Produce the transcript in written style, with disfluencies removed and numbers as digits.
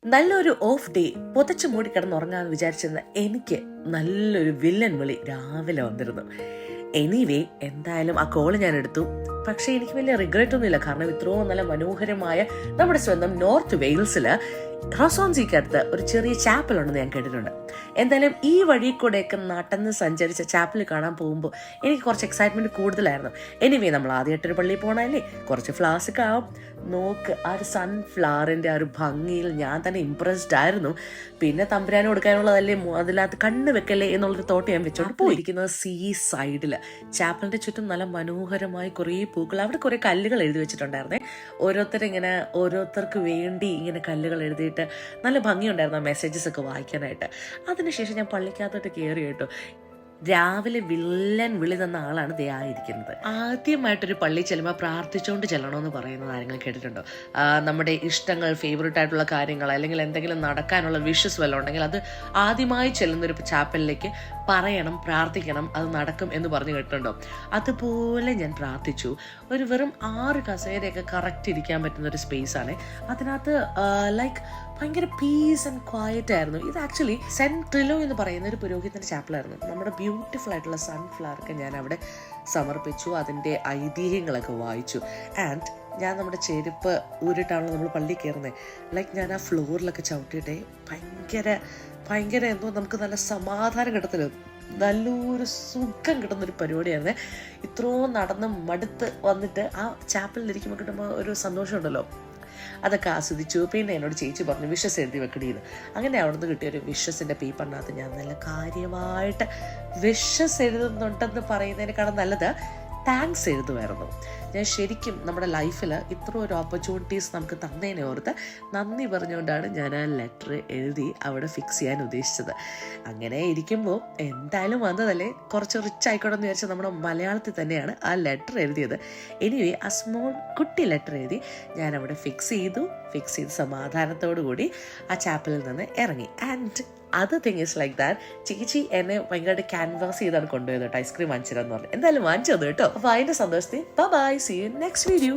നല്ലൊരു off day പുതച്ചു മൂടി കിടന്നുറങ്ങാന്ന് വിചാരിച്ചിരുന്ന എനിക്ക് നല്ലൊരു വില്ലൻ വിളി രാവിലെ വന്നിരുന്നു. എനിവേ എന്തായാലും ആ കോള് ഞാൻ എടുത്തു. പക്ഷെ എനിക്ക് വലിയ റിഗ്രറ്റ് ഒന്നുമില്ല, കാരണം ഇത്രയും നല്ല മനോഹരമായ നമ്മുടെ സ്വന്തം നോർത്ത് വെയിൽസില് റോസോൺസിക്കടുത്ത് ഒരു ചെറിയ ചാപ്പൽ ഉണ്ടെന്ന് ഞാൻ കേട്ടിട്ടുണ്ട്. എന്തായാലും ഈ വഴി കൂടെയൊക്കെ നടന്ന് സഞ്ചരിച്ച ചാപ്പൽ കാണാൻ പോകുമ്പോൾ എനിക്ക് കുറച്ച് എക്സൈറ്റ്മെന്റ് കൂടുതലായിരുന്നു. എനിവേ നമ്മൾ ആദ്യമായിട്ടൊരു പള്ളിയിൽ പോകണമല്ലേ, കുറച്ച് ഫ്ലവേഴ്സ് ഒക്കെ ആവും. നോക്ക്, ആ ഒരു സൺഫ്ലവറിന്റെ ആ ഒരു ഭംഗിയിൽ ഞാൻ തന്നെ ഇംപ്രസ്ഡ് ആയിരുന്നു. പിന്നെ തമ്പുരാന് കൊടുക്കാനുള്ളതല്ലേ, അതിനകത്ത് കണ്ണ് വെക്കല്ലേ എന്നുള്ളൊരു തോട്ട് ഞാൻ വെച്ചോണ്ട് പോയിരിക്കുന്നത് സീ സൈഡില്. ചാപ്പലിന്റെ ചുറ്റും നല്ല മനോഹരമായി കുറേ പൂക്കൾ, അവിടെ കുറെ കല്ലുകൾ എഴുതി വെച്ചിട്ടുണ്ടായിരുന്നേ. ഓരോരുത്തർക്ക് വേണ്ടി ഇങ്ങനെ കല്ലുകൾ എഴുതിയിട്ട് നല്ല ഭംഗിയുണ്ടായിരുന്നു ആ മെസ്സേജസ് ഒക്കെ വായിക്കാനായിട്ട്. അതിനുശേഷം ഞാൻ പള്ളിക്കകത്തോട്ട് കയറി കേട്ടോ. രാവിലെ വില്ലൻ വിളി തന്ന ആളാണ് ദേ ആയിരിക്കുന്നത്. ആദ്യമായിട്ടൊരു പള്ളി ചെല്ലുമ്പോൾ പ്രാർത്ഥിച്ചുകൊണ്ട് ചെല്ലണമെന്ന് പറയുന്നത് ആരെങ്കിലും കേട്ടിട്ടുണ്ടോ? നമ്മുടെ ഇഷ്ടങ്ങൾ, ഫേവറേറ്റ് ആയിട്ടുള്ള കാര്യങ്ങൾ, അല്ലെങ്കിൽ എന്തെങ്കിലും നടക്കാനുള്ള വിഷസ് വല്ലതും ഉണ്ടെങ്കിൽ അത് ആദ്യമായി ചെല്ലുന്നൊരു ചാപ്പലിലേക്ക് പറയണം, പ്രാർത്ഥിക്കണം, അത് നടക്കും എന്ന് പറഞ്ഞു കേട്ടിട്ടുണ്ടോ? അതുപോലെ ഞാൻ പ്രാർത്ഥിച്ചു. ഒരു വെറും 6 കസേരയൊക്കെ കറക്റ്റ് ഇരിക്കാൻ പറ്റുന്ന ഒരു സ്പേസ് ആണ്. അതിനകത്ത് ലൈക്ക് ഭയങ്കര പീസ് ആൻഡ് ക്വയറ്റ് ആയിരുന്നു. ഇത് ആക്ച്വലി സെന്റ് ട്രിലോ എന്ന് പറയുന്ന ഒരു പുരോഹിതന്റെ ചാപ്പലായിരുന്നു. നമ്മുടെ ബ്യൂട്ടിഫുൾ ആയിട്ടുള്ള സൺഫ്ലവർക്ക് ഞാൻ അവിടെ സമർപ്പിച്ചു, അതിൻ്റെ ഐതിഹ്യങ്ങളൊക്കെ വായിച്ചു. ആൻഡ് ഞാൻ നമ്മുടെ ചെരുപ്പ് ഊരിട്ടാണല്ലോ നമ്മൾ പള്ളി കയറുന്നത്. ലൈക്ക് ഞാൻ ആ ഫ്ലോറിലൊക്കെ ചവിട്ടിയിട്ടേ ഭയങ്കര എന്തോ നമുക്ക് നല്ല സമാധാനം കിട്ടത്തില്ല, നല്ലൊരു സുഖം കിട്ടുന്നൊരു പരിപാടിയായിരുന്നേ. ഇത്രയും നടന്ന് മടുത്ത് വന്നിട്ട് ആ ചാപ്പലിലിരിക്കുമ്പോൾ കിട്ടുമ്പോൾ ഒരു സന്തോഷമുണ്ടല്ലോ, അതൊക്കെ ആസ്വദിച്ചു. പിന്നെ എന്നോട് ചേച്ചി പറഞ്ഞു വിഷസ് എഴുതി വെക്കണീന്ന്. അങ്ങനെ അവിടുന്ന് കിട്ടിയൊരു വിഷസിൻ്റെ പേപ്പറിനകത്ത് ഞാൻ നല്ല കാര്യമായിട്ട് വിഷസ് എഴുതുന്നുണ്ടെന്ന് പറയുന്നതിനേക്കാളും നല്ലത് താങ്ക്സ് എഴുതുമായിരുന്നു. ഞാൻ ശരിക്കും നമ്മുടെ ലൈഫിൽ ഇത്ര ഒരു ഓപ്പർച്യൂണിറ്റീസ് നമുക്ക് തന്നതിനെ ഓർത്ത് നന്ദി പറഞ്ഞുകൊണ്ടാണ് ഞാൻ ആ ലെറ്റർ എഴുതി അവിടെ ഫിക്സ് ചെയ്യാൻ ഉദ്ദേശിച്ചത്. അങ്ങനെ ഇരിക്കുമ്പോൾ എന്തായാലും വന്നതല്ലേ, കുറച്ച് റിച്ച് ആയിക്കോട്ടെ എന്ന് വിചാരിച്ചാൽ നമ്മുടെ മലയാളത്തിൽ തന്നെയാണ് ആ ലെറ്റർ എഴുതിയത്. എനിവേ ആ സ്മോൾ കുട്ടി ലെറ്റർ എഴുതി ഞാൻ അവിടെ ഫിക്സ് ചെയ്ത് സമാധാനത്തോടു കൂടി ആ ചാപ്പലിൽ നിന്ന് ഇറങ്ങി. And other thing is like that, ചേച്ചി എന്നെ ഭയങ്കരമായിട്ട് ക്യാൻവാസ് ചെയ്താണ് കൊണ്ടുപോയത് കേട്ടോ, ഐസ്ക്രീം വാങ്ങിച്ചിരാന്ന് പറഞ്ഞു. എന്തായാലും വാങ്ങിച്ചത് കേട്ടോ. അപ്പോൾ അതിൻ്റെ സന്തോഷത്തിൽ bye, see you next video.